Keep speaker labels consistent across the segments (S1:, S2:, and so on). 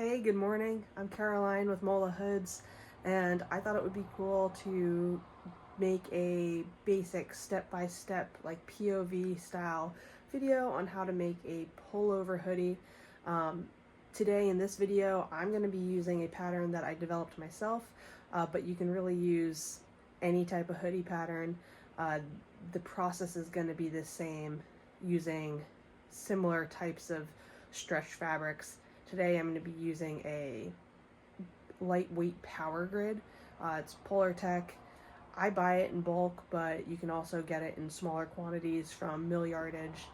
S1: Hey, good morning. I'm Caroline with Mola Hoods, and I thought it would be cool to make a basic step-by-step, like POV style video on how to make a pullover hoodie. Today in this video, I'm going to be using a pattern that I developed myself, but you can really use any type of hoodie pattern. The process is going to be the same using similar types of stretch fabrics. Today I'm going to be using a lightweight power grid. It's Polar Tech. I buy it in bulk, but you can also get it in smaller quantities from Yardage.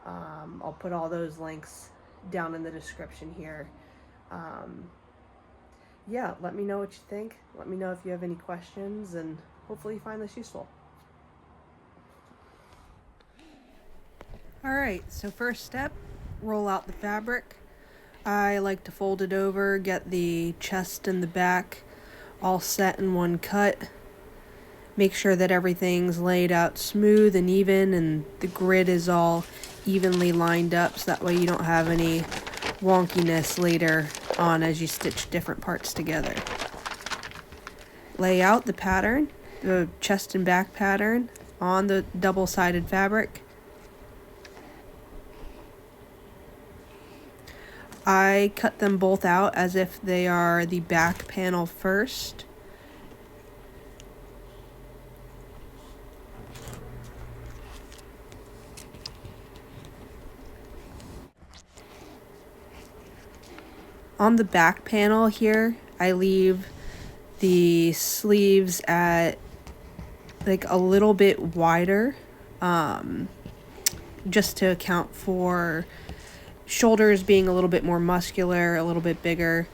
S1: I'll put all those links down in the description here. Yeah, let me know what you think. Let me know if you have any questions, and hopefully you find this useful. Alright, so first step, roll out the fabric. I like to fold it over, get the chest and the back all set in one cut. Make sure that everything's laid out smooth and even and the grid is all evenly lined up, so that way you don't have any wonkiness later on as you stitch different parts together. Lay out the pattern, the chest and back pattern, on the double-sided fabric. I cut them both out as if they are the back panel first. On the back panel here, I leave the sleeves at like a little bit wider, just to account for shoulders being a little bit more muscular, a little bit bigger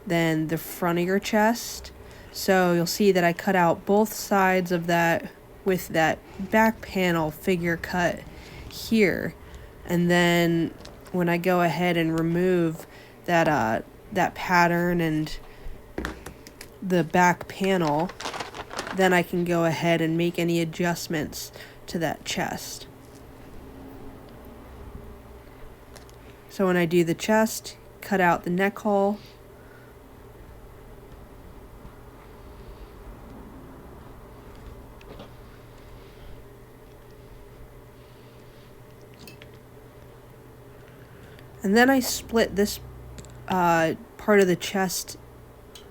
S1: than the front of your chest. So you'll see that I cut out both sides of that with that back panel figure cut here. And then when I go ahead and remove that that pattern and the back panel, then I can go ahead and make any adjustments to that chest. So when I do the chest, cut out the neck hole. And then I split this part of the chest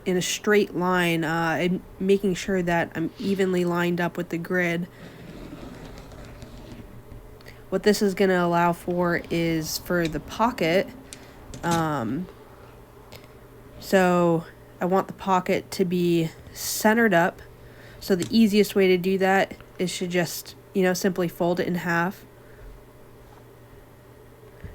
S1: in a straight line, and making sure that I'm evenly lined up with the grid. What this is going to allow for is for the pocket. So I want the pocket to be centered up. So the easiest way to do that is to just, simply fold it in half.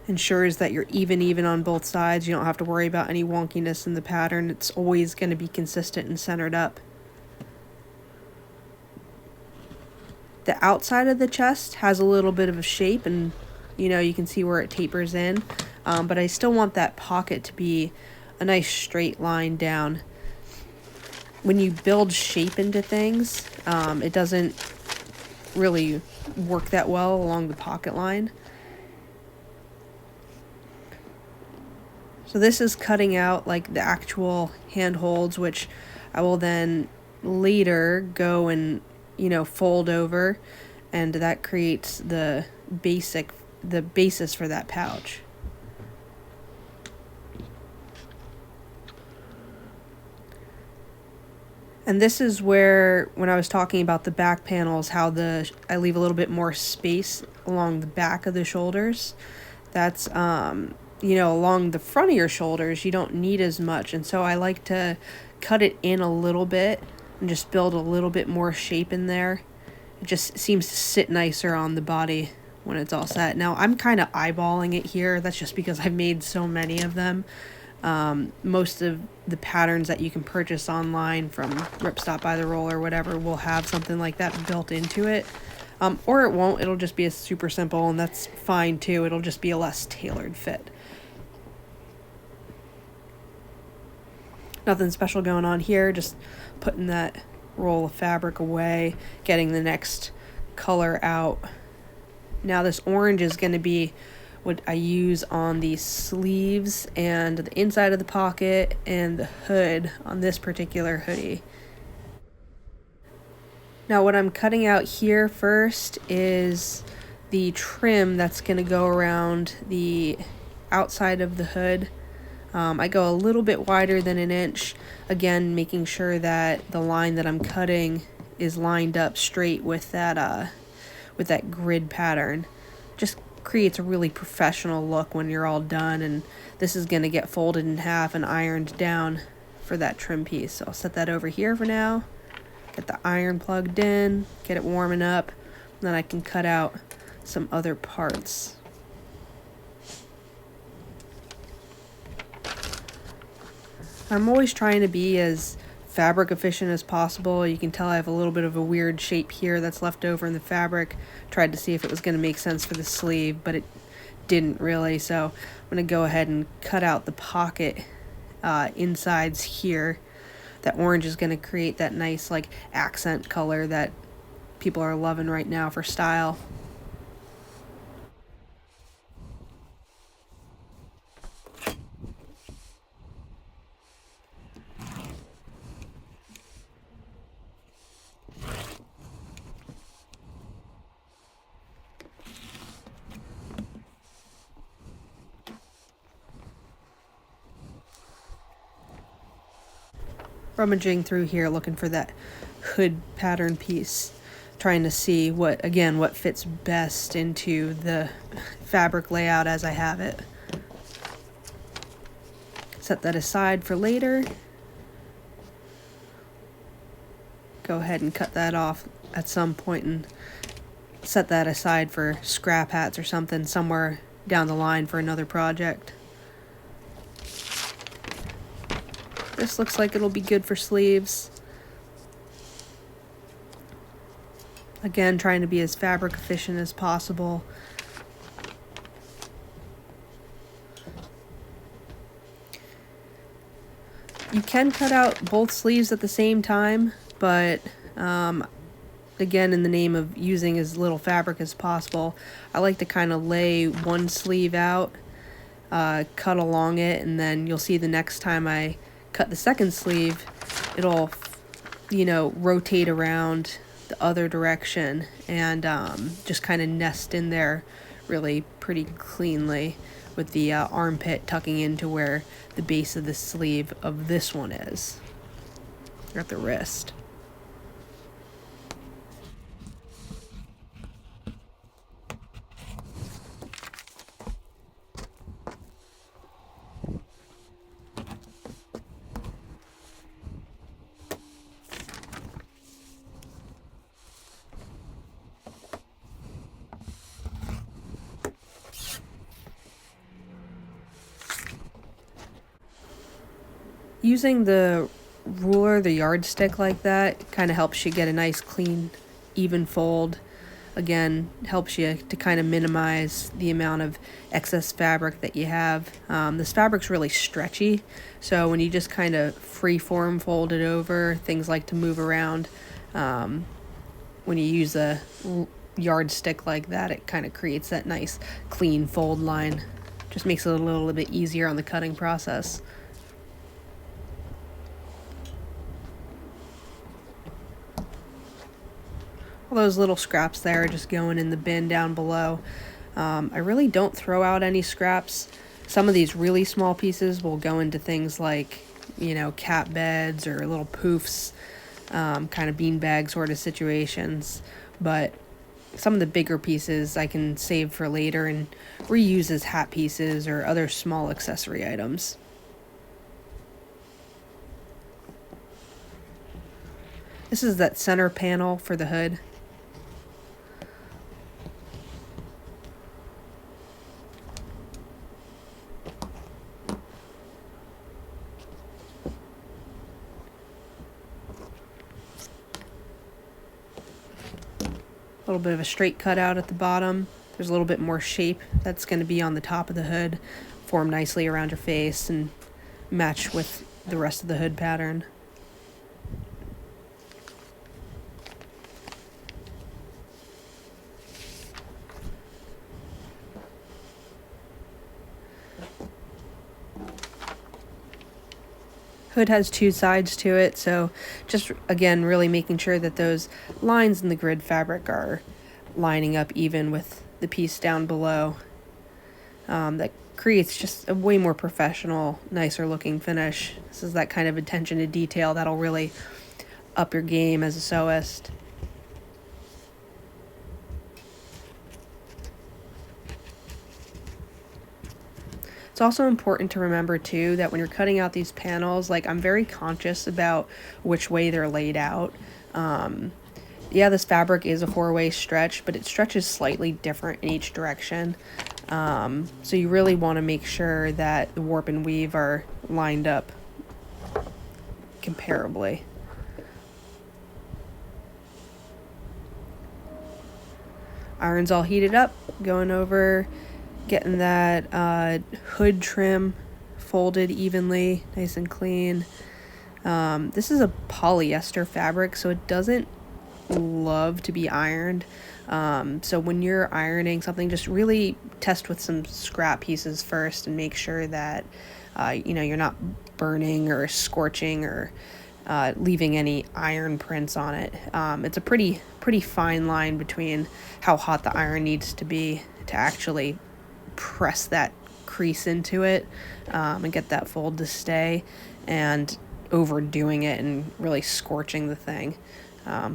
S1: Ensures that you're even on both sides. You don't have to worry about any wonkiness in the pattern. It's always going to be consistent and centered up. The outside of the chest has a little bit of a shape, and you can see where it tapers in, but I still want that pocket to be a nice straight line down. When you build shape into things, it doesn't really work that well along the pocket line. So this is cutting out like the actual handholds, which I will then later go and fold over, and that creates the basis for that pouch. And this is where, when I was talking about the back panels, how I leave a little bit more space along the back of the shoulders. That's along the front of your shoulders you don't need as much, and so I like to cut it in a little bit and just build a little bit more shape in there. It just seems to sit nicer on the body when it's all set. Now I'm kind of eyeballing it here. That's just because I've made so many of them. Most of the patterns that you can purchase online from Ripstop by the roll or whatever will have something like that built into it. Or it won't. It'll just be a super simple, and that's fine too. It'll just be a less tailored fit. Nothing special going on here, just putting that roll of fabric away, getting the next color out. Now this orange is going to be what I use on the sleeves and the inside of the pocket and the hood on this particular hoodie. Now what I'm cutting out here first is the trim that's going to go around the outside of the hood. I go a little bit wider than an inch, again making sure that the line that I'm cutting is lined up straight with that grid pattern. Just creates a really professional look when you're all done, and this is going to get folded in half and ironed down for that trim piece. So I'll set that over here for now, get the iron plugged in, get it warming up, and then I can cut out some other parts. I'm always trying to be as fabric efficient as possible. You can tell I have a little bit of a weird shape here that's left over in the fabric. Tried to see if it was going to make sense for the sleeve, but it didn't really. So I'm going to go ahead and cut out the pocket insides here. That orange is going to create that nice like accent color that people are loving right now for style. Rummaging through here looking for that hood pattern piece, trying to see what fits best into the fabric layout as I have it. Set that aside for later. Go ahead and cut that off at some point and set that aside for scrap hats or something somewhere down the line for another project. This looks like it'll be good for sleeves. Again, trying to be as fabric efficient as possible. You can cut out both sleeves at the same time, but again, in the name of using as little fabric as possible, I like to kind of lay one sleeve out, cut along it, and then you'll see the next time I cut the second sleeve, it'll, rotate around the other direction and just kind of nest in there really pretty cleanly with the armpit tucking into where the base of the sleeve of this one is, or at the wrist. Using the ruler, the yardstick like that, kind of helps you get a nice clean, even fold. Again, helps you to kind of minimize the amount of excess fabric that you have. This fabric's really stretchy, so when you just kind of free-form fold it over, things like to move around. When you use a yardstick like that, it kind of creates that nice clean fold line. Just makes it a little bit easier on the cutting process. All those little scraps there are just going in the bin down below. I really don't throw out any scraps. Some of these really small pieces will go into things like, cat beds or little poofs, kind of beanbag sort of situations. But some of the bigger pieces I can save for later and reuse as hat pieces or other small accessory items. This is that center panel for the hood. A little bit of a straight cut out at the bottom. There's a little bit more shape that's going to be on the top of the hood, form nicely around your face and match with the rest of the hood pattern. Hood has two sides to it, so just again really making sure that those lines in the grid fabric are lining up even with the piece down below. That creates just a way more professional, nicer looking finish. This is that kind of attention to detail that'll really up your game as a sewist. It's also important to remember too that when you're cutting out these panels, like I'm very conscious about which way they're laid out. Yeah, this fabric is a 4-way stretch, but it stretches slightly different in each direction. So you really want to make sure that the warp and weave are lined up comparably. Iron's all heated up, going over, getting that hood trim folded evenly, nice and clean. This is a polyester fabric, so it doesn't love to be ironed. So when you're ironing something, just really test with some scrap pieces first and make sure that you're not burning or scorching or leaving any iron prints on it. It's a pretty fine line between how hot the iron needs to be to actually press that crease into it and get that fold to stay, and overdoing it and really scorching the thing.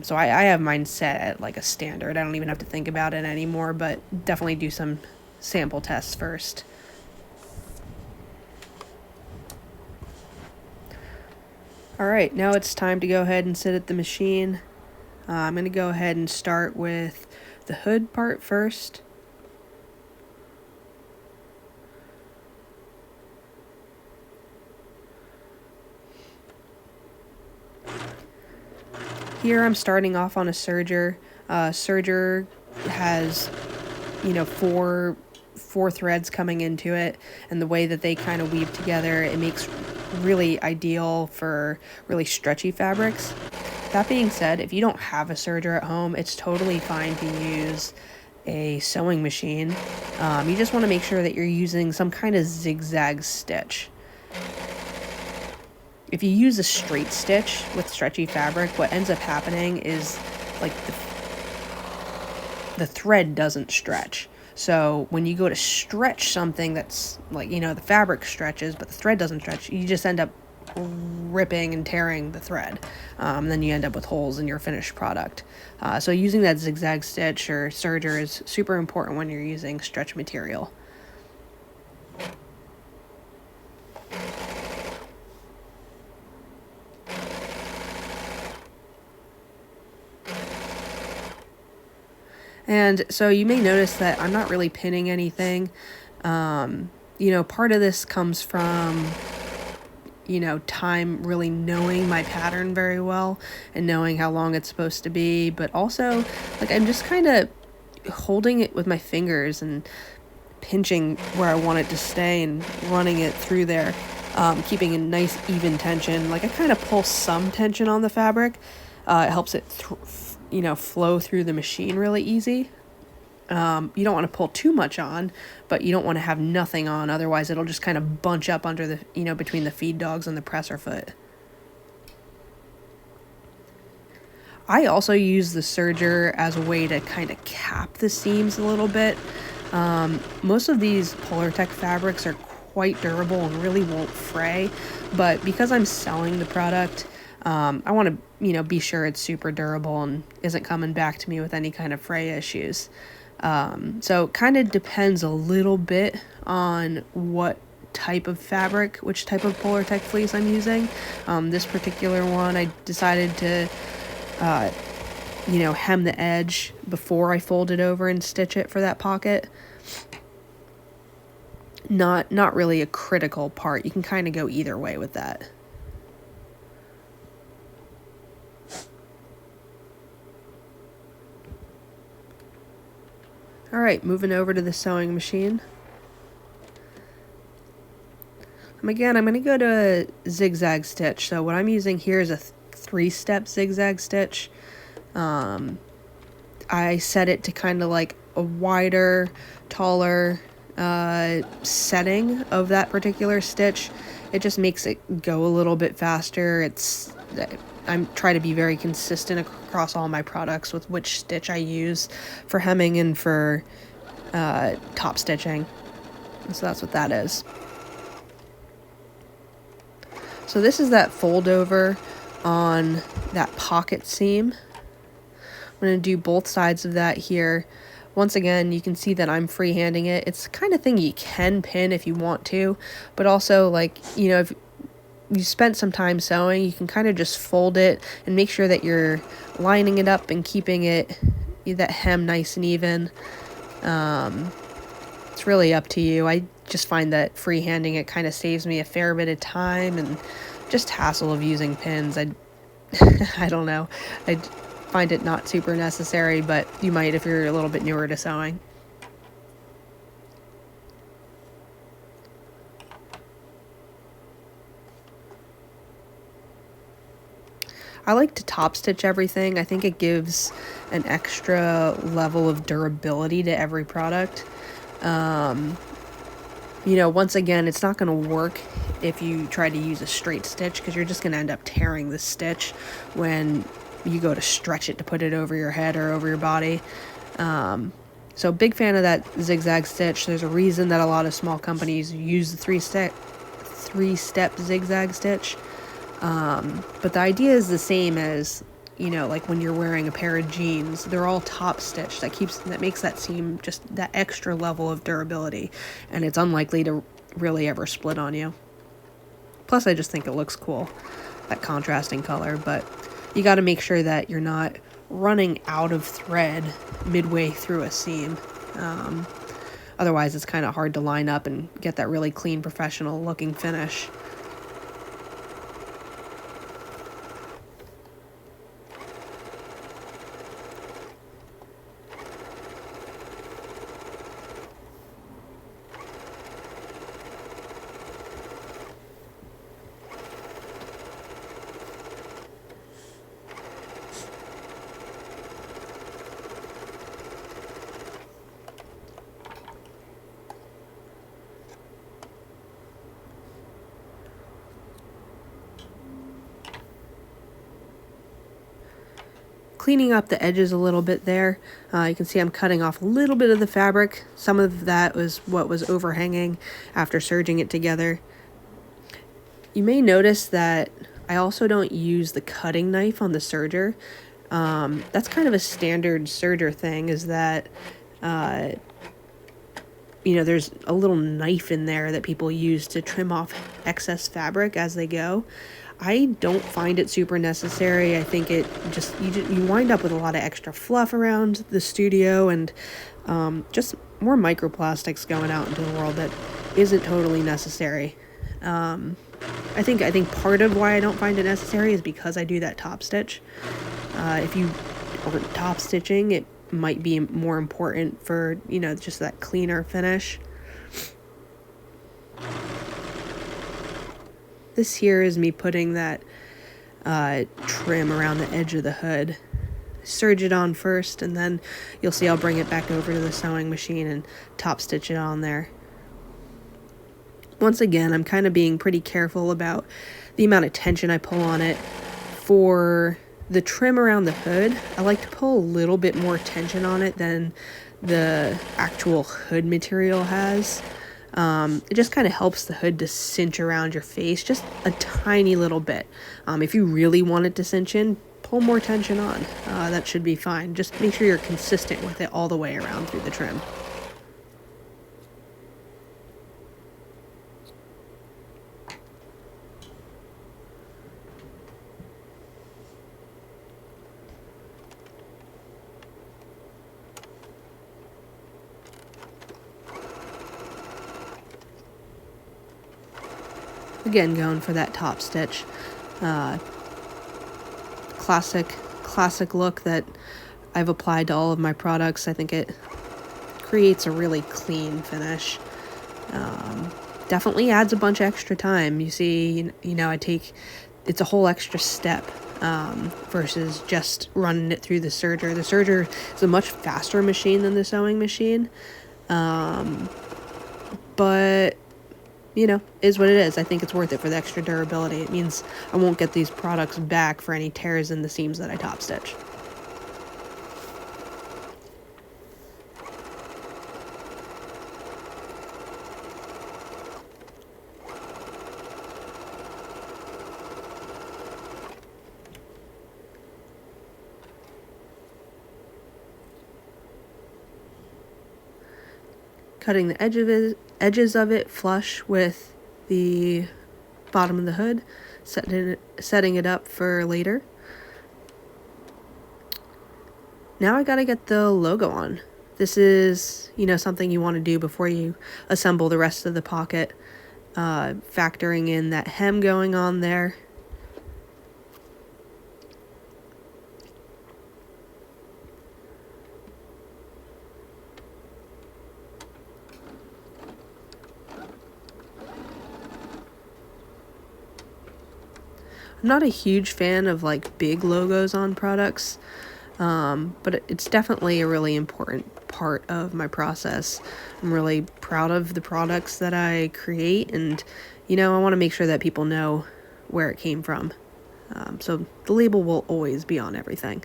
S1: So I have mine set at like a standard. I don't even have to think about it anymore, but definitely do some sample tests first. Alright, now it's time to go ahead and sit at the machine. I'm going to go ahead and start with the hood part first. Here I'm starting off on a serger. Serger has, four threads coming into it, and the way that they kind of weave together, it makes really ideal for really stretchy fabrics. That being said, if you don't have a serger at home, it's totally fine to use a sewing machine. You just want to make sure that you're using some kind of zigzag stitch. If you use a straight stitch with stretchy fabric, what ends up happening is like the thread doesn't stretch. So when you go to stretch something that's like, the fabric stretches, but the thread doesn't stretch, you just end up ripping and tearing the thread. And then you end up with holes in your finished product. So using that zigzag stitch or serger is super important when you're using stretch material. And so you may notice that I'm not really pinning anything. Part of this comes from, time really knowing my pattern very well and knowing how long it's supposed to be. But also, I'm just kind of holding it with my fingers and pinching where I want it to stay and running it through there, keeping a nice even tension. I kind of pull some tension on the fabric. It helps it flow through the machine really easy. You don't want to pull too much on, but you don't want to have nothing on, otherwise it'll just kind of bunch up under the, between the feed dogs and the presser foot. I also use the serger as a way to kind of cap the seams a little bit. Most of these Polartec fabrics are quite durable and really won't fray, but because I'm selling the product, I want to, be sure it's super durable and isn't coming back to me with any kind of fray issues. So it kind of depends a little bit on what type of fabric, which type of Polartec fleece I'm using. This particular one, I decided to, hem the edge before I fold it over and stitch it for that pocket. Not really a critical part. You can kind of go either way with that. Alright, moving over to the sewing machine. Again, I'm going to go to a zigzag stitch. So what I'm using here is a 3-step zigzag stitch. I set it to kind of like a wider, taller setting of that particular stitch. It just makes it go a little bit faster. I'm trying to be very consistent across all my products with which stitch I use for hemming and for top stitching. And so that's what that is. So this is that fold over on that pocket seam. I'm going to do both sides of that here. Once again, you can see that I'm freehanding it. It's the kind of thing you can pin if you want to, but also, like, you know, if you spent some time sewing, you can kind of just fold it and make sure that you're lining it up and keeping it, that hem nice and even. It's really up to you. I just find that freehanding it kind of saves me a fair bit of time and just hassle of using pins. I don't know. I find it not super necessary, but you might if you're a little bit newer to sewing. I like to top stitch everything. I think it gives an extra level of durability to every product. You know, once again, it's not going to work if you try to use a straight stitch, because you're just going to end up tearing the stitch when you go to stretch it to put it over your head or over your body. So big fan of that zigzag stitch. There's a reason that a lot of small companies use the three-step zigzag stitch. But the idea is the same as, you know, like when you're wearing a pair of jeans, they're all top stitched. That makes that seam just that extra level of durability, and it's unlikely to really ever split on you. Plus, I just think it looks cool, that contrasting color, but you got to make sure that you're not running out of thread midway through a seam. Otherwise, it's kind of hard to line up and get that really clean, professional looking finish. Cleaning up the edges a little bit there. You can see I'm cutting off a little bit of the fabric. Some of that was what was overhanging after serging it together. You may notice that I also don't use the cutting knife on the serger. That's kind of a standard serger thing, is that you know, there's a little knife in there that people use to trim off excess fabric as they go. I don't find it super necessary. I think it just, you wind up with a lot of extra fluff around the studio, and just more microplastics going out into the world that isn't totally necessary. I think part of why I don't find it necessary is because I do that top stitch. If you aren't top stitching, it might be more important for, you know, just that cleaner finish. This here is me putting that trim around the edge of the hood. Serge it on first, and then you'll see I'll bring it back over to the sewing machine and top stitch it on there. Once again, I'm kind of being pretty careful about the amount of tension I pull on it. For the trim around the hood, I like to pull a little bit more tension on it than the actual hood material has. It just kind of helps the hood to cinch around your face just a tiny little bit. If you really want it to cinch in, pull more tension on. That should be fine. Just make sure you're consistent with it all the way around through the trim. Again, going for that top stitch. Classic look that I've applied to all of my products. I think it creates a really clean finish. Definitely adds a bunch of extra time. You see, you know, it's a whole extra step versus just running it through the serger. The serger is a much faster machine than the sewing machine. but you know, is what it is. I think it's worth it for the extra durability. It means I won't get these products back for any tears in the seams that I top stitch. Cutting the edges of it flush with the bottom of the hood, setting it up for later. Now I gotta get the logo on. This is, you know, something you want to do before you assemble the rest of the pocket, factoring in that hem going on there. I'm not a huge fan of like big logos on products, but it's definitely a really important part of my process. I'm really proud of the products that I create, and you know, I want to make sure that people know where it came from. So the label will always be on everything.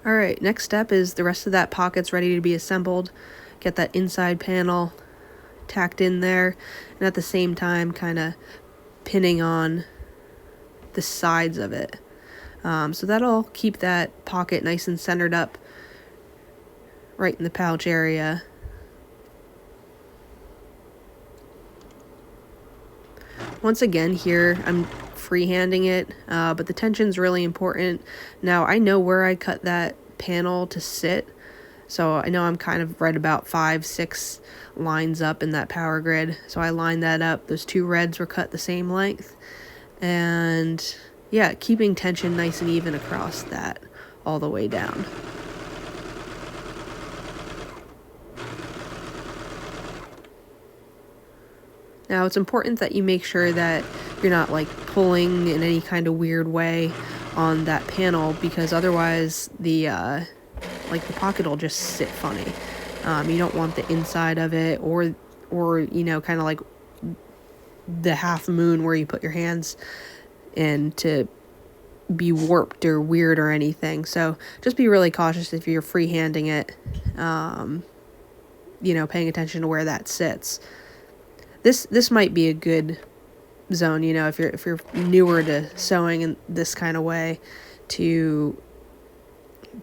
S1: Alright, next step is the rest of that pocket's ready to be assembled. Get that inside panel tacked in there, and at the same time kind of pinning on the sides of it. So that'll keep that pocket nice and centered up right in the pouch area. Once again here, I'm freehanding it, but the tension's really important. Now I know where I cut that panel to sit, so I know I'm kind of right about 5-6 lines up in that power grid. So I lined that up. Those two reds were cut the same length. And yeah, keeping tension nice and even across that all the way down. Now it's important that you make sure that you're not like pulling in any kind of weird way on that panel, because otherwise the pocket will just sit funny. You don't want the inside of it or you know, kind of like the half moon where you put your hands in to be warped or weird or anything. So just be really cautious if you're freehanding it, you know, paying attention to where that sits. This might be a good zone, you know, if you're newer to sewing in this kind of way, to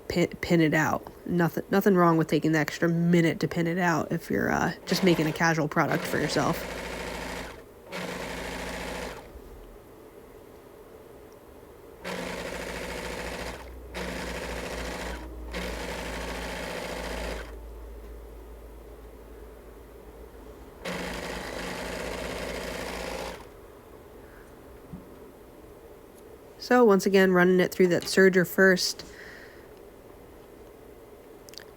S1: pin it out. Nothing wrong with taking the extra minute to pin it out if you're just making a casual product for yourself. So once again, running it through that serger first,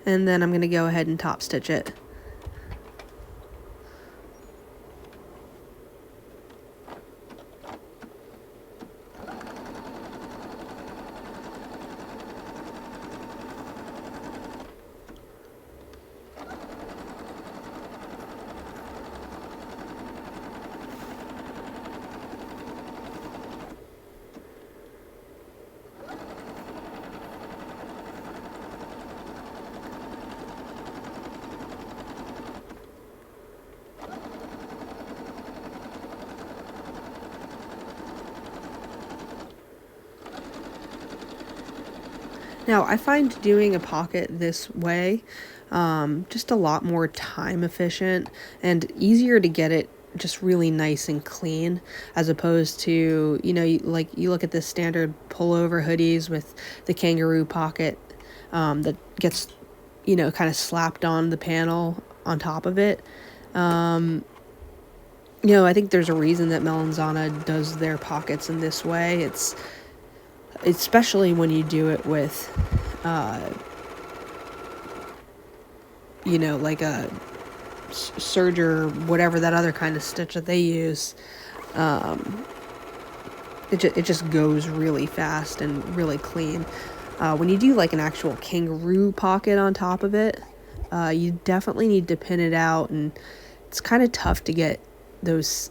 S1: and then I'm going to go ahead and top stitch it. Now, I find doing a pocket this way just a lot more time efficient and easier to get it just really nice and clean, as opposed to, you know, you look at the standard pullover hoodies with the kangaroo pocket that gets, you know, kind of slapped on the panel on top of it. You know, I think there's a reason that Melanzana does their pockets in this way. It's especially when you do it with, you know, like a serger, whatever that other kind of stitch that they use. It just goes really fast and really clean. When you do like an actual kangaroo pocket on top of it, you definitely need to pin it out, and it's kind of tough to get those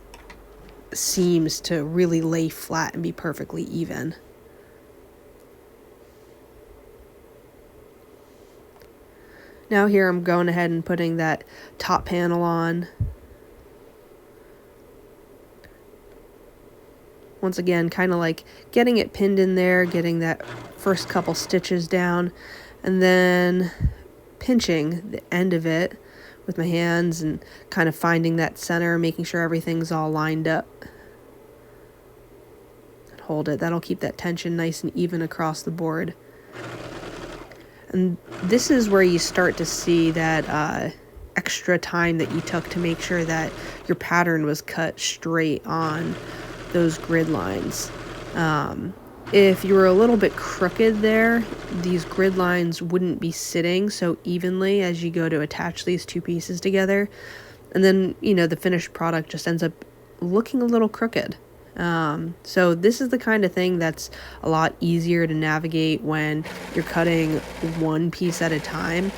S1: seams to really lay flat and be perfectly even. Now here I'm going ahead and putting that top panel on. Once again, kind of like getting it pinned in there, getting that first couple stitches down, and then pinching the end of it with my hands and kind of finding that center, making sure everything's all lined up. Hold it. That'll keep that tension nice and even across the board. And this is where you start to see that extra time that you took to make sure that your pattern was cut straight on those grid lines. If you were a little bit crooked there, these grid lines wouldn't be sitting so evenly as you go to attach these two pieces together. And then, you know, the finished product just ends up looking a little crooked. So this is the kind of thing that's a lot easier to navigate when you're cutting one piece at a time.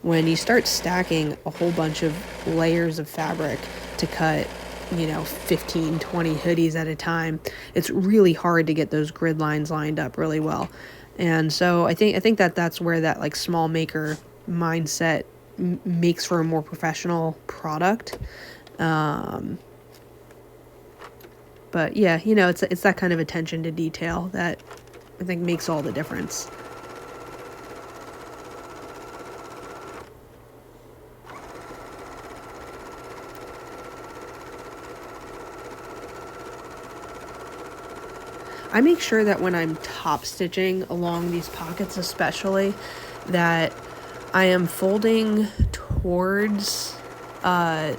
S1: When you start stacking a whole bunch of layers of fabric to cut, you know, 15, 20 hoodies at a time, it's really hard to get those grid lines lined up really well. And so I think that that's where that like small maker mindset makes for a more professional product. But yeah, you know, it's that kind of attention to detail that I think makes all the difference. I make sure that when I'm top stitching along these pockets especially, that I am folding towards the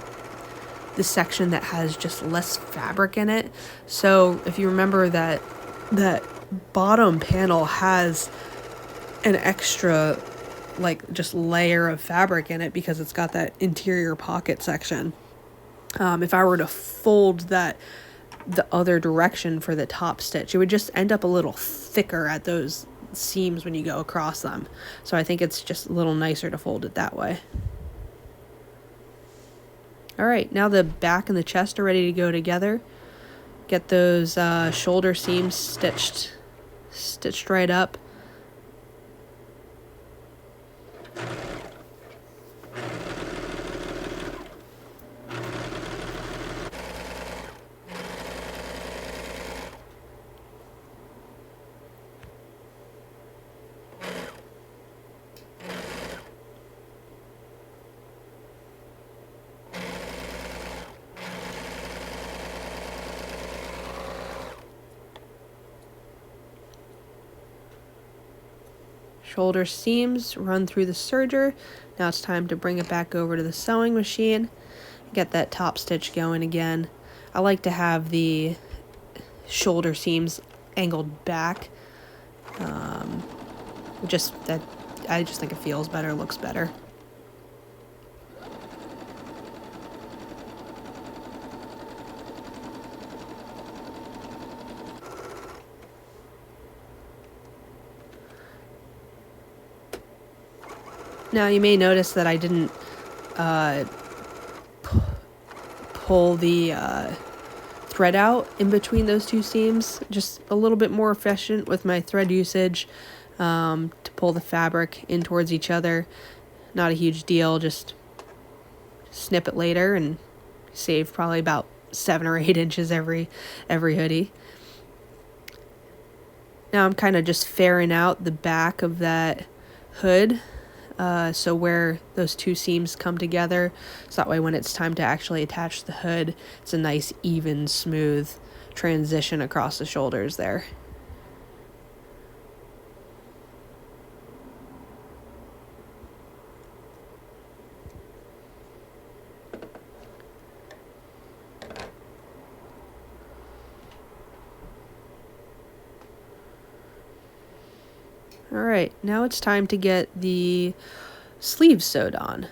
S1: section that has just less fabric in it. So if you remember that bottom panel has an extra like just layer of fabric in it because it's got that interior pocket section. If I were to fold that the other direction for the top stitch, it would just end up a little thicker at those seams when you go across them. So I think it's just a little nicer to fold it that way. All right, now the back and the chest are ready to go together. Get those shoulder seams stitched right up. Shoulder seams run through the serger. Now it's time to bring it back over to the sewing machine. Get that top stitch going again. I like to have the shoulder seams angled back. I just think it feels better, looks better. Now you may notice that I didn't pull the thread out in between those two seams. Just a little bit more efficient with my thread usage to pull the fabric in towards each other. Not a huge deal, just snip it later and save probably about 7 or 8 inches every hoodie. Now I'm kind of just fairing out the back of that hood. So where those two seams come together, so that way when it's time to actually attach the hood, it's a nice, even, smooth transition across the shoulders there. All right, now it's time to get the sleeves sewed on.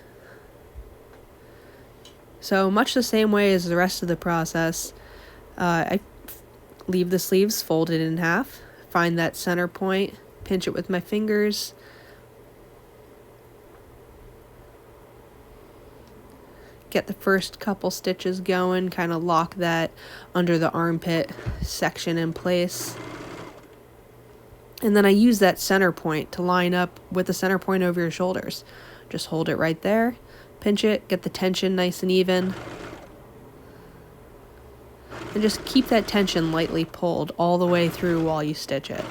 S1: So much the same way as the rest of the process, I leave the sleeves folded in half, find that center point, pinch it with my fingers. Get the first couple stitches going, kind of lock that under the armpit section in place. And then I use that center point to line up with the center point over your shoulders. Just hold it right there, pinch it, get the tension nice and even. And just keep that tension lightly pulled all the way through while you stitch it.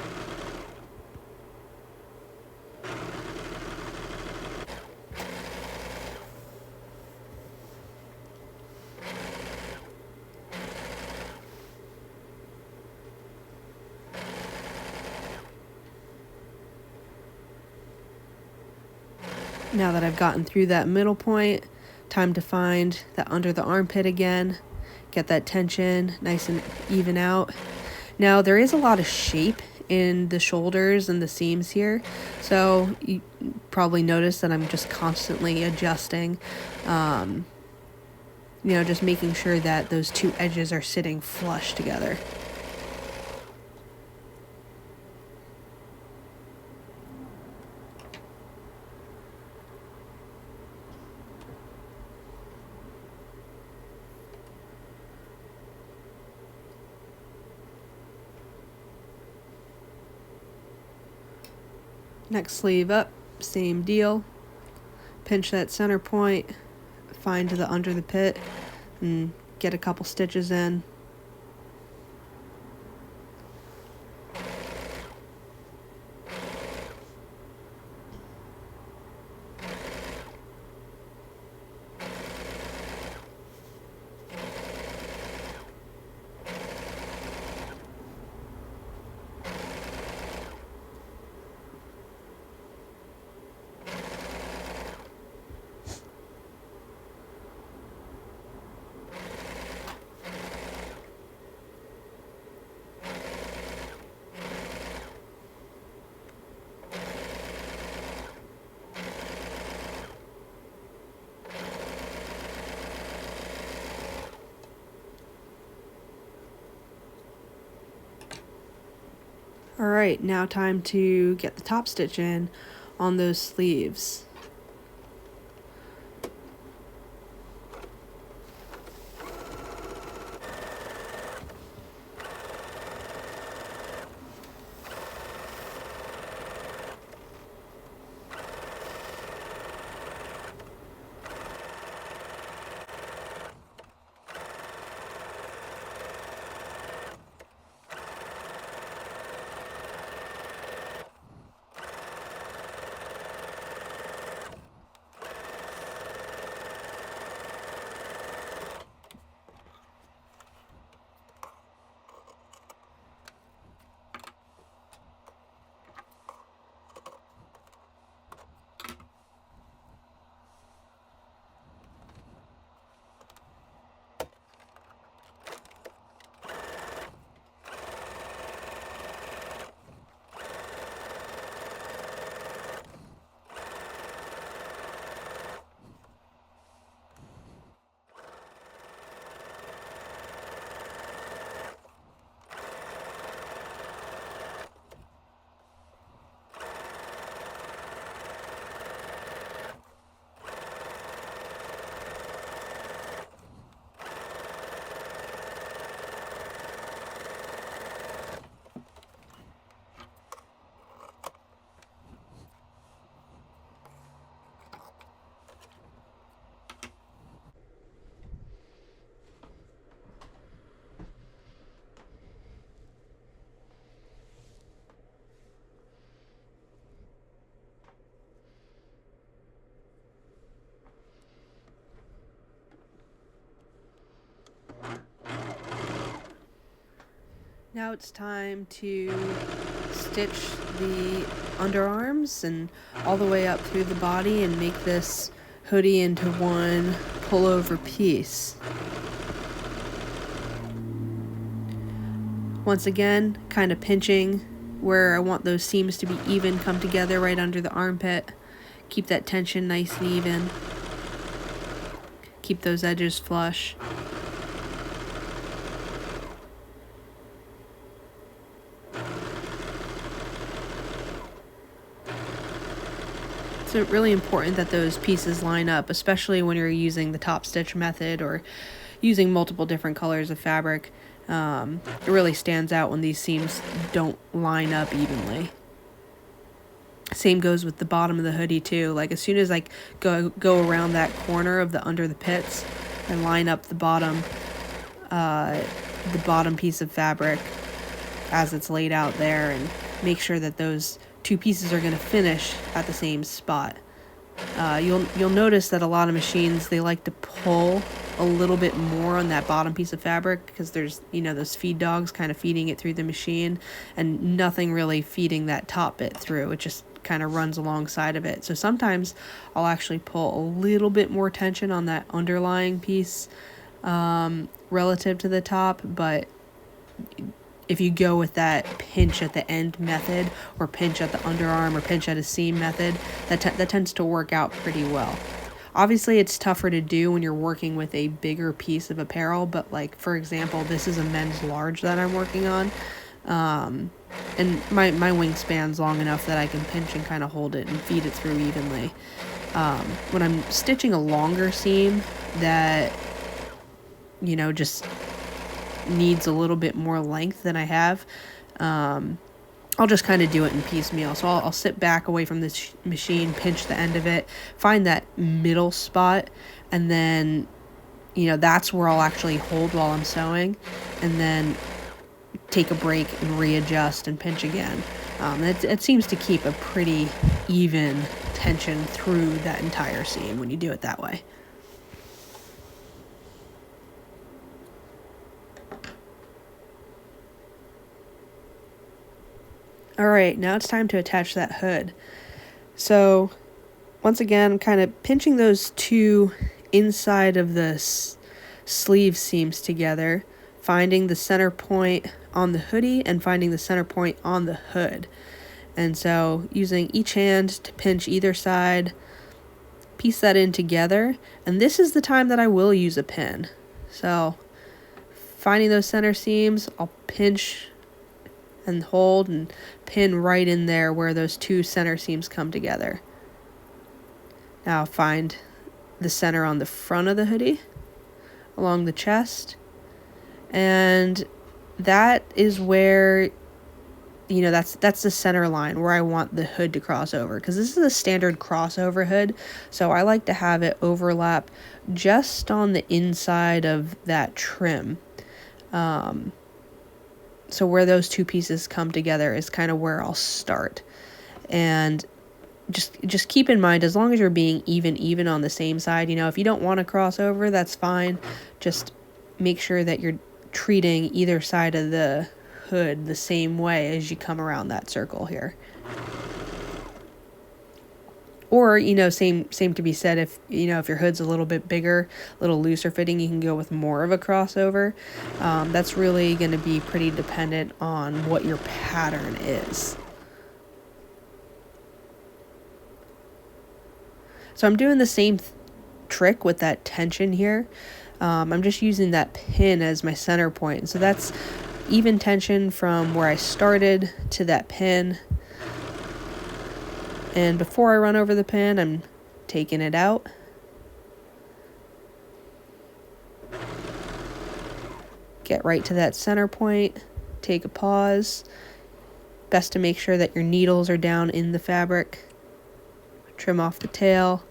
S1: Now that I've gotten through that middle point, time to find that under the armpit again. Get that tension nice and even out. Now there is a lot of shape in the shoulders and the seams here, so you probably notice that I'm just constantly adjusting, just making sure that those two edges are sitting flush together. Next sleeve up, same deal. Pinch that center point, find the under the pit, and get a couple stitches in. Alright, now time to get the top stitch in on those sleeves. Now it's time to stitch the underarms and all the way up through the body and make this hoodie into one pullover piece. Once again, kind of pinching where I want those seams to be even, come together right under the armpit. Keep that tension nice and even. Keep those edges flush. really important that those pieces line up, especially when you're using the top stitch method or using multiple different colors of fabric. It really stands out when these seams don't line up evenly. Same goes with the bottom of the hoodie too. Like as soon as I go around that corner of the under the pits and line up the bottom piece of fabric as it's laid out there, and make sure that those two pieces are going to finish at the same spot. You'll notice that a lot of machines, they like to pull a little bit more on that bottom piece of fabric because there's, those feed dogs kind of feeding it through the machine, and nothing really feeding that top bit through. It just kind of runs alongside of it. So sometimes I'll actually pull a little bit more tension on that underlying piece relative to the top, but if you go with that pinch at the end method, or pinch at the underarm, or pinch at a seam method, that tends to work out pretty well. Obviously, it's tougher to do when you're working with a bigger piece of apparel, but like, for example, this is a men's large that I'm working on. And my wingspan's long enough that I can pinch and kind of hold it and feed it through evenly. When I'm stitching a longer seam that, just needs a little bit more length than I have, I'll just kind of do it in piecemeal. So I'll sit back away from this machine, pinch the end of it, find that middle spot, and then, that's where I'll actually hold while I'm sewing, and then take a break and readjust and pinch again. It seems to keep a pretty even tension through that entire seam when you do it that way. Alright, now it's time to attach that hood. So, once again, I'm kind of pinching those two inside of the sleeve seams together, finding the center point on the hoodie and finding the center point on the hood. And so, using each hand to pinch either side, piece that in together, and this is the time that I will use a pin. So, finding those center seams, I'll pinch and hold and pin right in there where those two center seams come together. Now find the center on the front of the hoodie, along the chest, and that is where, that's the center line where I want the hood to cross over, because this is a standard crossover hood, so I like to have it overlap just on the inside of that trim. So where those two pieces come together is kind of where I'll start. And just keep in mind, as long as you're being even on the same side, if you don't want to cross over, that's fine. Just make sure that you're treating either side of the hood the same way as you come around that circle here. Or, same to be said, if your hood's a little bit bigger, a little looser fitting, you can go with more of a crossover. That's really going to be pretty dependent on what your pattern is. So I'm doing the same trick with that tension here. I'm just using that pin as my center point. So that's even tension from where I started to that pin. And before I run over the pin, I'm taking it out. Get right to that center point. Take a pause. Best to make sure that your needles are down in the fabric. Trim off the tail.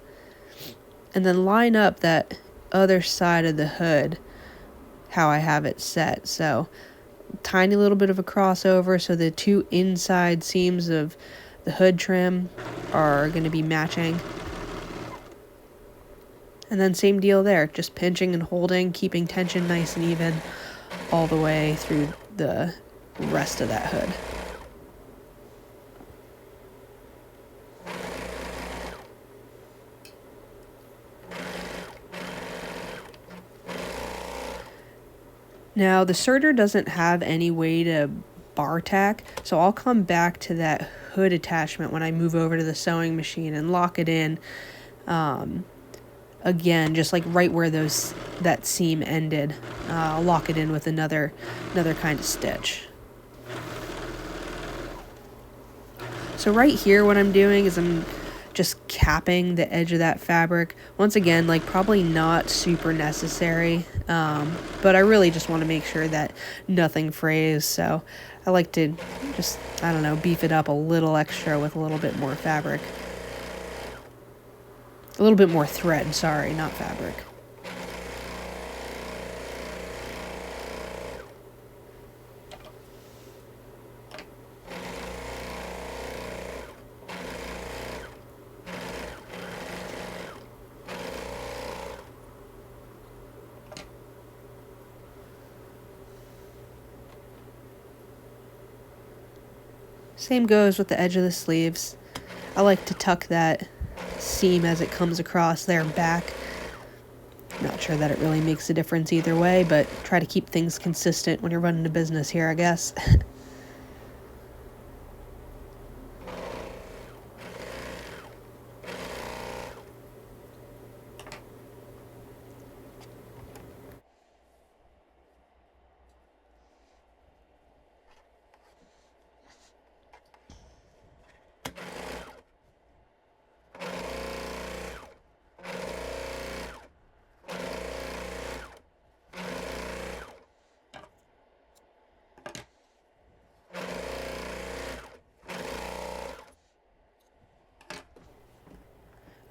S1: And then line up that other side of the hood how I have it set. So, tiny little bit of a crossover so the two inside seams of the hood trim are going to be matching. And then same deal there, just pinching and holding, keeping tension nice and even all the way through the rest of that hood. Now the serger doesn't have any way to bar tack, so I'll come back to that hood attachment when I move over to the sewing machine and lock it in again, just like right where that seam ended. I'll lock it in with another kind of stitch. So right here what I'm doing is I'm
S2: just capping the edge of that fabric. Once again, like probably not super necessary, but I really just want to make sure that nothing frays, so I like to just, I don't know, beef it up a little extra with a little bit more fabric. A little bit more thread, sorry, not fabric. Same goes with the edge of the sleeves. I like to tuck that seam as it comes across there back. Not sure that it really makes a difference either way, but try to keep things consistent when you're running a business here, I guess.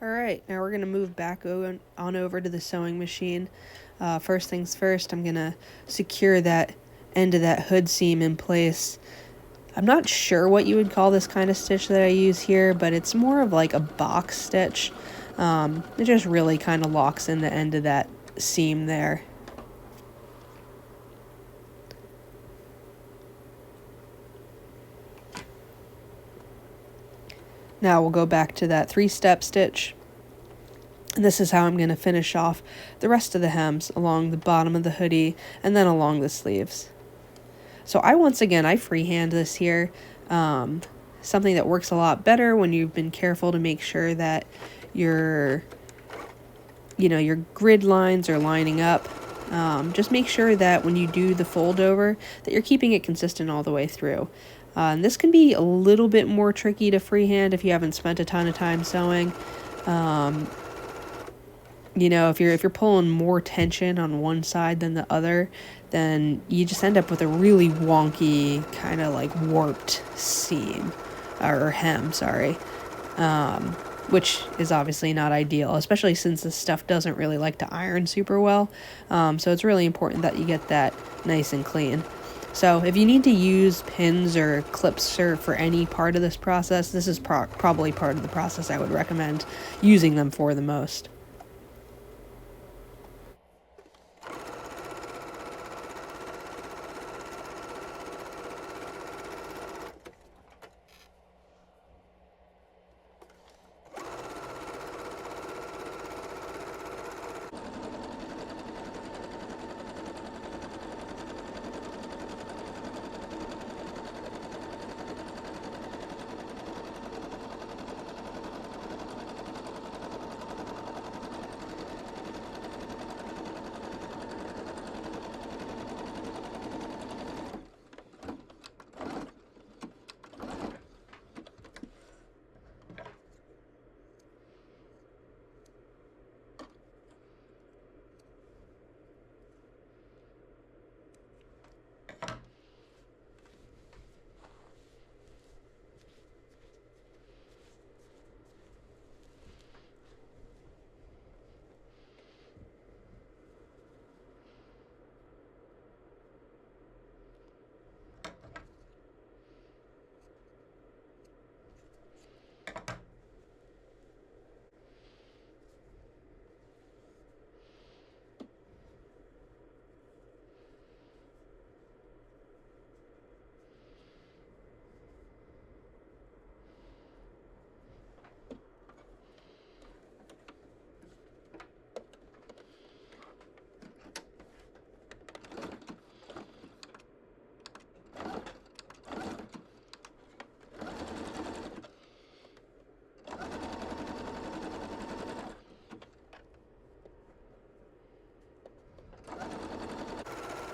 S2: Alright, now we're going to move back on over to the sewing machine. First things first, I'm going to secure that end of that hood seam in place. I'm not sure what you would call this kind of stitch that I use here, but it's more of like a box stitch. It just really kind of locks in the end of that seam there. Now we'll go back to that 3-step stitch. And this is how I'm going to finish off the rest of the hems along the bottom of the hoodie and then along the sleeves. So I freehand this here. Something that works a lot better when you've been careful to make sure that your grid lines are lining up. Just make sure that when you do the fold over that you're keeping it consistent all the way through. And this can be a little bit more tricky to freehand if you haven't spent a ton of time sewing. If you're pulling more tension on one side than the other, then you just end up with a really wonky, kind of like warped seam, or hem, sorry, which is obviously not ideal, especially since this stuff doesn't really like to iron super well. So it's really important that you get that nice and clean. So if you need to use pins or clips for any part of this process, this is probably part of the process I would recommend using them for the most.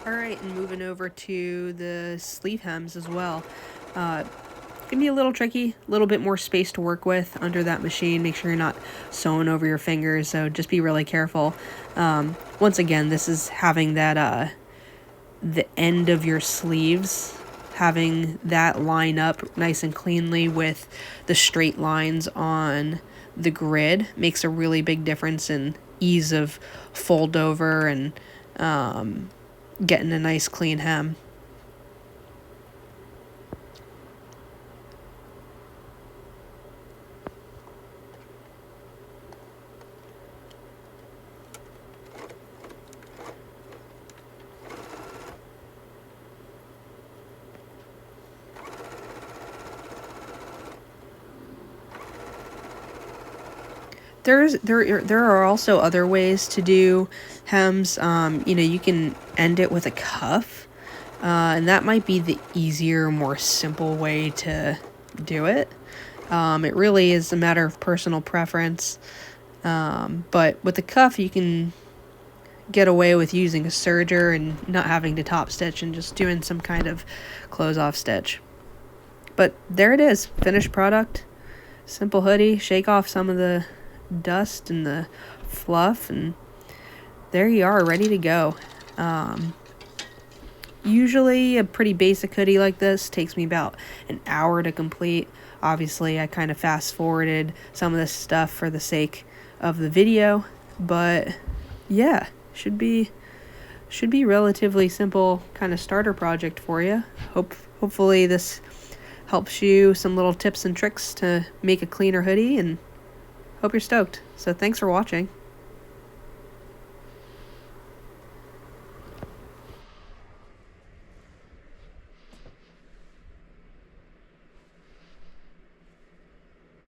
S2: Alright, and moving over to the sleeve hems as well. can be a little tricky, a little bit more space to work with under that machine. Make sure you're not sewing over your fingers, so just be really careful. Once again, this is having that the end of your sleeves, having that line up nice and cleanly with the straight lines on the grid makes a really big difference in ease of fold over and getting a nice clean hem. There are also other ways to do hems. You can end it with a cuff, and that might be the easier, more simple way to do it. It really is a matter of personal preference, but with the cuff you can get away with using a serger and not having to top stitch and just doing some kind of close off stitch. But there it is, finished product. Simple hoodie. Shake off some of the dust and the fluff, and there you are, ready to go. Usually a pretty basic hoodie like this takes me about an hour to complete. Obviously I kind of fast forwarded some of this stuff for the sake of the video, but yeah, should be relatively simple kind of starter project for you. Hopefully this helps you some little tips and tricks to make a cleaner hoodie, and hope you're stoked. So thanks for watching.